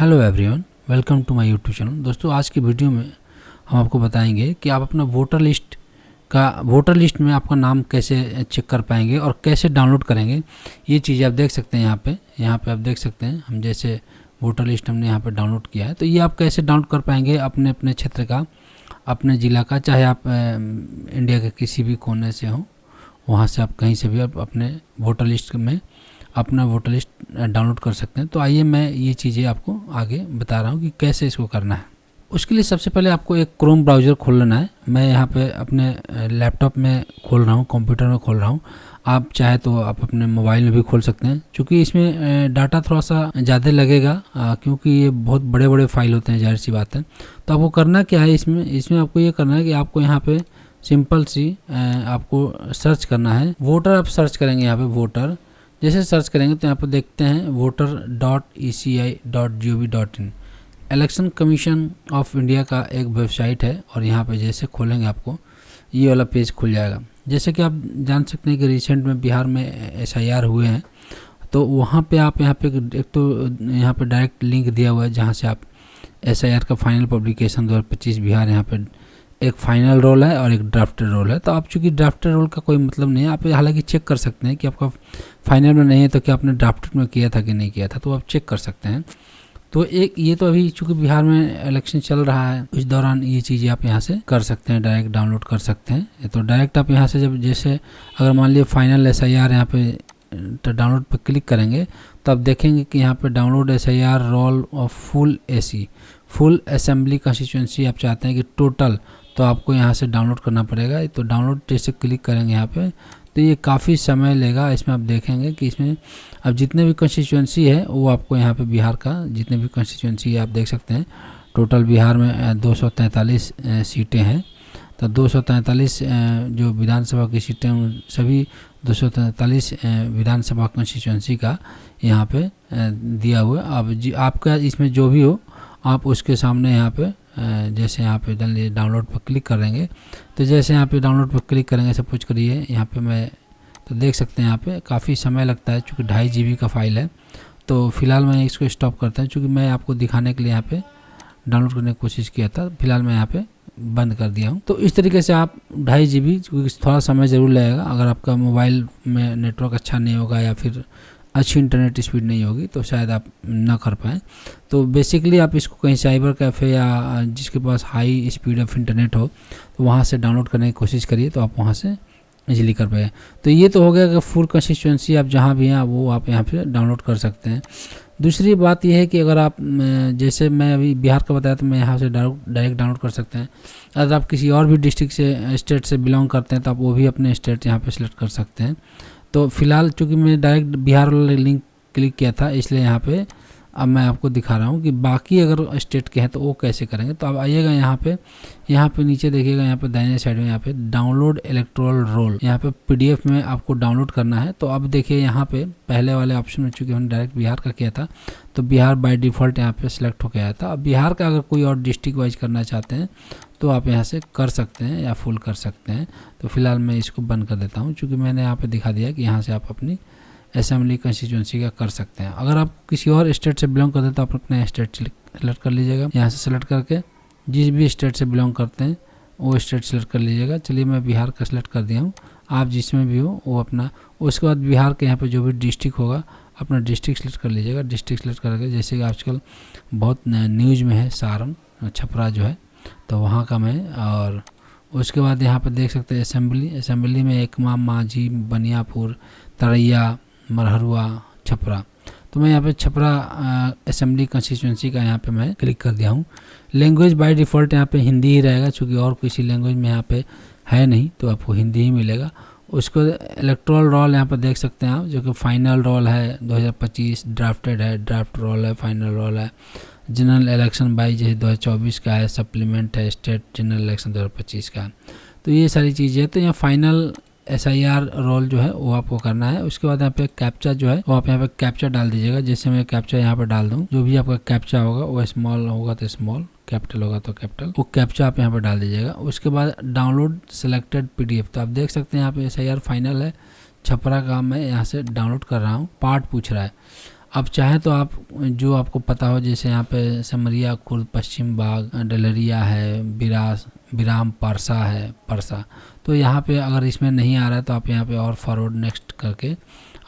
Hello everyone, welcome to my YouTube channel. दोस्तों, आज की वीडियो में हम आपको बताएंगे कि आप अपना वोटर लिस्ट में आपका नाम कैसे चेक कर पाएंगे और कैसे डाउनलोड करेंगे। ये चीज़ आप देख सकते हैं यहाँ पे आप देख सकते हैं। हम जैसे वोटर लिस्ट हमने यहाँ पे डाउनलोड किया है, तो ये आप कैसे डाउनलोड कर पाएंगे अपने अपने क्षेत्र का, अपने ज़िला का, चाहे आप इंडिया के किसी भी कोने से हो, वहाँ से आप कहीं से भी आप अपने वोटर लिस्ट में अपना वोटर लिस्ट डाउनलोड कर सकते हैं। तो आइए मैं ये चीज़ें आपको आगे बता रहा हूँ कि कैसे इसको करना है। उसके लिए सबसे पहले आपको एक क्रोम ब्राउज़र खोल लेना है। मैं यहाँ पे अपने लैपटॉप में खोल रहा हूँ, कंप्यूटर में खोल रहा हूँ। आप चाहे तो आप अपने मोबाइल में भी खोल सकते हैं, क्योंकि इसमें डाटा थोड़ा सा ज़्यादा लगेगा, क्योंकि ये बहुत बड़े बड़े फाइल होते हैं, जाहिर सी बात है। तो आपको करना क्या है, इसमें आपको ये करना है कि आपको यहाँ पे सिंपल सी आपको सर्च करना है। वोटर आप सर्च करेंगे यहाँ पे वोटर। जैसे सर्च करेंगे तो यहाँ पर देखते हैं voter.eci.gov.in election commission of India का एक वेबसाइट है, और यहाँ पे जैसे खोलेंगे आपको ये वाला पेज खुल जाएगा। जैसे कि आप जान सकते हैं कि रिसेंट में बिहार में SIR हुए हैं, तो वहाँ पे आप यहाँ पे एक तो यहाँ पे डायरेक्ट लिंक दिया हुआ है जहाँ से आप SIR का फाइनल पब्लिकेशन 2025 बिहार, यहाँ पे एक फाइनल रोल है और एक ड्राफ्टेड रोल है। तो आप चूँकि ड्राफ्टेड रोल का कोई मतलब नहीं है, आप हालांकि चेक कर सकते हैं कि आपका फाइनल में नहीं है तो क्या आपने ड्राफ्टेड में किया था कि नहीं किया था, तो आप चेक कर सकते हैं। तो एक ये तो अभी चूँकि बिहार में इलेक्शन चल रहा है, उस दौरान ये चीज़ें आप यहाँ से कर सकते हैं, डायरेक्ट डाउनलोड कर सकते हैं। तो डायरेक्ट आप यहाँ से जब जैसे अगर मान लीजिए फाइनल SIR यहाँ पे तो डाउनलोड पर क्लिक करेंगे तो आप देखेंगे कि यहाँ पे download SIR roll of full assembly constituency आप चाहते हैं कि टोटल, तो आपको यहाँ से डाउनलोड करना पड़ेगा। तो डाउनलोड जैसे क्लिक करेंगे यहाँ पे तो ये काफ़ी समय लेगा। इसमें आप देखेंगे कि इसमें अब जितने भी कंस्टिट्यूंसी है वो आपको यहाँ पे बिहार का जितने भी कंस्टिट्यूंसी है आप देख सकते हैं। टोटल बिहार में 243 सीटें हैं। तो 243 जो विधानसभा की सीटें उन सभी 243 विधानसभा कंस्टिट्यूंसी का यहाँ पे दिया हुआ है। अब आपका इसमें जो भी हो आप उसके सामने यहाँ पे जैसे यहाँ पे डाउनलोड पर क्लिक करेंगे, तो जैसे यहाँ पे डाउनलोड पर क्लिक करेंगे, सपोज करिए यहाँ पे मैं, तो देख सकते हैं यहाँ पे काफ़ी समय लगता है, चूँकि 2.5 GB का फाइल है। तो फिलहाल मैं इसको स्टॉप करता हूँ, चूँकि मैं आपको दिखाने के लिए यहाँ पे डाउनलोड करने की कोशिश किया था। फिलहाल मैं यहाँ पे बंद कर दिया हूँ। तो इस तरीके से आप 2.5 GB, क्योंकि थोड़ा समय ज़रूर लगेगा, अगर आपका मोबाइल में नेटवर्क अच्छा नहीं होगा या फिर अच्छी इंटरनेट स्पीड नहीं होगी तो शायद आप ना कर पाएँ। तो बेसिकली आप इसको कहीं साइबर कैफ़े या जिसके पास हाई स्पीड ऑफ इंटरनेट हो तो वहाँ से डाउनलोड करने की कोशिश करिए, तो आप वहाँ से इजीली कर पाए। तो ये तो हो गया कि फुल कंसिस्टेंसी आप जहाँ भी हैं वो आप यहाँ पे डाउनलोड कर सकते हैं। दूसरी बात यह है कि अगर आप जैसे मैं अभी बिहार का बताया तो मैं यहाँ से डायरेक्ट डाउनलोड कर सकते हैं। अगर आप किसी और भी डिस्ट्रिक्ट से स्टेट से बिलोंग करते हैं तो आप वो भी अपने स्टेट यहाँ पे सिलेक्ट कर सकते हैं। तो फिलहाल चूँकि मैं डायरेक्ट बिहार वाला लिंक क्लिक किया था, इसलिए यहाँ पे अब मैं आपको दिखा रहा हूँ कि बाकी अगर स्टेट के हैं तो वो कैसे करेंगे। तो आप आइएगा यहाँ पे नीचे देखिएगा, यहाँ पे दाहिने साइड में यहाँ पे डाउनलोड इलेक्टोरल रोल, यहाँ पे PDF में आपको डाउनलोड करना है। तो अब देखिए यहाँ पे पहले वाले ऑप्शन में चूँकि हमने डायरेक्ट बिहार का किया था तो बिहार बाय डिफ़ॉल्ट यहाँ पे सिलेक्ट होकर आया था। अब बिहार का अगर कोई और डिस्ट्रिक्ट वाइज करना चाहते हैं तो आप यहाँ से कर सकते हैं या फुल कर सकते हैं। तो फिलहाल मैं इसको बंद कर देता हूँ, चूँकि मैंने यहाँ पे दिखा दिया कि यहाँ से आप अपनी असेंबली कंस्टिट्यूंसी का कर सकते हैं। अगर आप किसी और स्टेट से बिलोंग करते हैं तो आप अपना स्टेट सेलेक्ट कर लीजिएगा। यहाँ से सेलेक्ट करके जिस भी स्टेट से बिलोंग करते हैं वो स्टेट सेलेक्ट कर लीजिएगा। चलिए मैं बिहार का सेलेक्ट कर दिया हूँ, आप जिसमें भी हो वो अपना। उसके बाद बिहार के यहाँ पे जो भी डिस्ट्रिक्ट होगा अपना डिस्ट्रिक्ट सेलेक्ट कर लीजिएगा। डिस्ट्रिक्ट सेलेक्ट करके जैसे कि आजकल बहुत न्यूज़ में है सारण छपरा जो है, तो वहाँ का मैं। और उसके बाद यहाँ पर देख सकते हैं असेंबली में एकमा, मांझी, बनियापुर, तरैया, मरहरुआ, छपरा। तो मैं यहाँ पे छपरा असेंबली कंस्टिट्यूंसी का यहाँ पे मैं क्लिक कर दिया हूँ। लैंग्वेज बाय डिफ़ॉल्ट यहाँ पे हिंदी ही रहेगा, क्योंकि और किसी लैंग्वेज में यहाँ पे है नहीं, तो आपको हिंदी ही मिलेगा। उसको इलेक्टोरल रोल यहाँ पर देख सकते हैं आप, जो कि फाइनल रोल है 2025, ड्राफ्टेड है, ड्राफ्ट रोल है, फाइनल रोल है। जनरल इलेक्शन बाई जैसे 2024 का है, सप्लीमेंट है, स्टेट जनरल इलेक्शन 2025 का। तो ये सारी चीज़ें, तो यहाँ फाइनल SIR रोल जो है वो आपको करना है। उसके बाद यहाँ पे कैप्चा जो है वो आप यहाँ पे कैप्चा डाल दीजिएगा। जैसे मैं कैप्चा यहाँ पे डाल दूँ, जो भी आपका कैप्चा होगा वो स्मॉल होगा तो स्मॉल, कैपिटल होगा तो कैपिटल, वो कैप्चा आप यहाँ पे डाल दीजिएगा। उसके बाद डाउनलोड सिलेक्टेड PDF, तो आप देख सकते हैं यहाँ पे SIR फाइनल है, छपरा का मैं यहाँ से डाउनलोड कर रहा हूँ, पार्ट पूछ रहा है। अब चाहे तो आप जो आपको पता हो, जैसे यहाँ पे सिमरिया खुर्द, पश्चिम बाग, डलरिया है, बिराम परसा है, परसा, तो यहाँ पे अगर इसमें नहीं आ रहा है तो आप यहाँ पे और फॉरवर्ड नेक्स्ट करके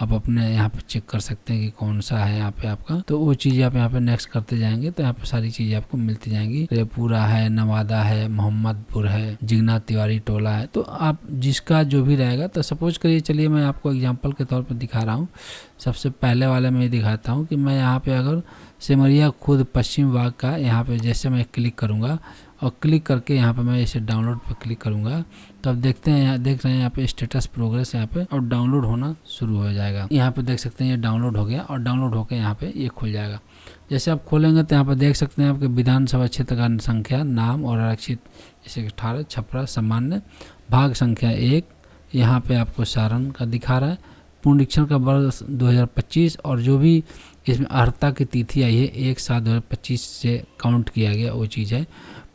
आप अपने यहाँ पे चेक कर सकते हैं कि कौन सा है यहाँ पे आपका। तो वो चीज़ें आप यहाँ पे नेक्स्ट करते जाएंगे तो यहाँ पे सारी चीज़ें आपको मिलती जाएंगी। रेपूरा है, नवादा है, मोहम्मदपुर है, जिगना तिवारी टोला है। तो आप जिसका जो भी रहेगा, तो सपोज करिए, चलिए मैं आपको एग्जाम्पल के तौर पर दिखा रहा हूँ। सबसे पहले वाले में दिखाता हूँ कि मैं यहाँ पे अगर सिमरिया खुर्द पश्चिम बाग का यहाँ पे जैसे मैं क्लिक करूँगा और क्लिक करके यहाँ पे मैं इसे डाउनलोड पर क्लिक करूँगा, तो अब देखते हैं, यहाँ देख रहे हैं यहाँ पे स्टेटस प्रोग्रेस यहाँ पे और डाउनलोड होना शुरू हो जाएगा। यहाँ पे देख सकते हैं ये डाउनलोड हो गया और डाउनलोड होकर यहाँ पे ये खुल जाएगा। जैसे आप खोलेंगे तो यहाँ पे देख सकते हैं आपके विधानसभा क्षेत्र का संख्या, नाम और आरक्षित जैसे 18 छपरा सामान्य, भाग संख्या 1, यहाँ पे आपको सारण का दिखा रहा है, पुनरीक्षण का वर्ष 2025 और जो भी इसमें अर्हता की तिथि आई है 1/7/2025 से काउंट किया गया वो चीज़ है।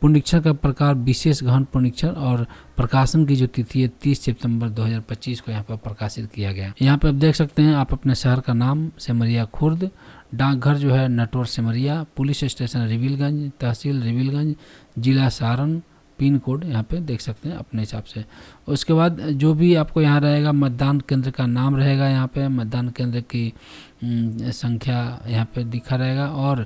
पुनरीक्षण का प्रकार विशेष गहन पुनरीक्षण और प्रकाशन की जो तिथि है 30 सितंबर 2025 को यहाँ पर प्रकाशित किया गया। यहाँ पे आप देख सकते हैं आप अपने शहर का नाम सिमरिया खुर्द, डाकघर जो है नटवर सिमरिया, पुलिस स्टेशन रिविलगंज, तहसील रिविलगंज, जिला सारण, पिन कोड यहाँ पे देख सकते हैं अपने हिसाब से। उसके बाद जो भी आपको यहाँ रहेगा मतदान केंद्र का नाम रहेगा, यहाँ पे मतदान केंद्र की संख्या यहाँ पे दिखा रहेगा और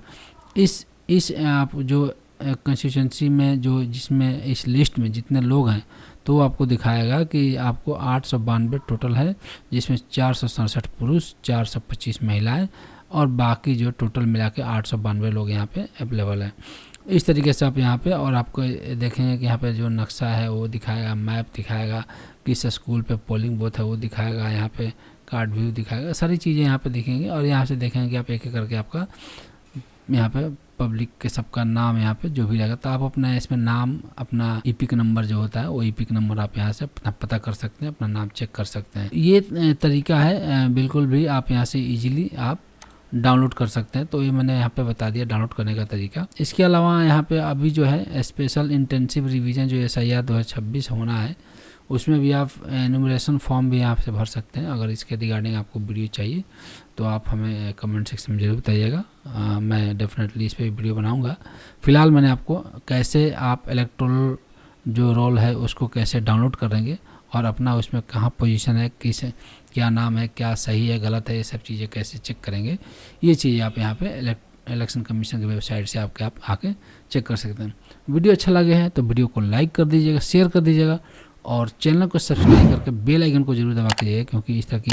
इस आप जो कंस्टिट्यूंसी में जो जिसमें इस लिस्ट में जितने लोग हैं तो आपको दिखाएगा कि आपको 892 टोटल है, जिसमें 467 पुरुष, 425 महिलाएं और बाकी जो टोटल मिला के 892 लोग यहाँ पे अवेलेबल है। इस तरीके से आप यहाँ पे और आपको देखेंगे कि यहाँ पे जो नक्शा है वो दिखाएगा, मैप दिखाएगा, किस स्कूल पे पोलिंग बूथ है वो दिखाएगा, यहाँ पे कार्ड व्यू दिखाएगा, सारी चीज़ें यहाँ पे दिखेंगी और यहाँ से देखेंगे कि आप एक एक करके आपका यहाँ पे पब्लिक के सबका नाम यहाँ पे जो भी रहेगा, तो आप अपना इसमें नाम, अपना ईपिक नंबर जो होता है वो ईपिक नंबर आप यहाँ से अपना पता कर सकते हैं, अपना नाम चेक कर सकते हैं। ये तरीका है बिल्कुल भी आप यहाँ से इजीली आप डाउनलोड कर सकते हैं। तो ये मैंने यहाँ पे बता दिया डाउनलोड करने का तरीका। इसके अलावा यहाँ पे अभी जो है स्पेशल इंटेंसिव रिवीजन जो SIR 2026 होना है, उसमें भी आप एनुमरेशन फॉर्म भी यहाँ से भर सकते हैं। अगर इसके रिगार्डिंग आपको वीडियो चाहिए तो आप हमें कमेंट सेक्शन में ज़रूर बताइएगा, मैं डेफिनेटली इस पर वीडियो बनाऊँगा। फ़िलहाल मैंने आपको कैसे आप इलेक्टोरल जो रोल है उसको कैसे डाउनलोड करेंगे और अपना उसमें कहाँ पोजीशन है, किस क्या नाम है, क्या सही है गलत है, ये सब चीज़ें कैसे चेक करेंगे, ये चीज़ आप यहाँ पे इलेक्शन कमीशन की वेबसाइट से आप आके चेक कर सकते हैं। वीडियो अच्छा लगे हैं तो वीडियो को लाइक कर दीजिएगा, शेयर कर दीजिएगा और चैनल को सब्सक्राइब करके बेल आइकन को जरूर दबा के जाइए, क्योंकि इस तरह की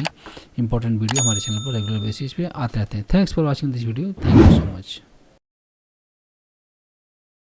इंपॉर्टेंट वीडियो हमारे चैनल पर रेगुलर बेसिस पे आते रहते हैं। Thanks for watching this video, thank you so much.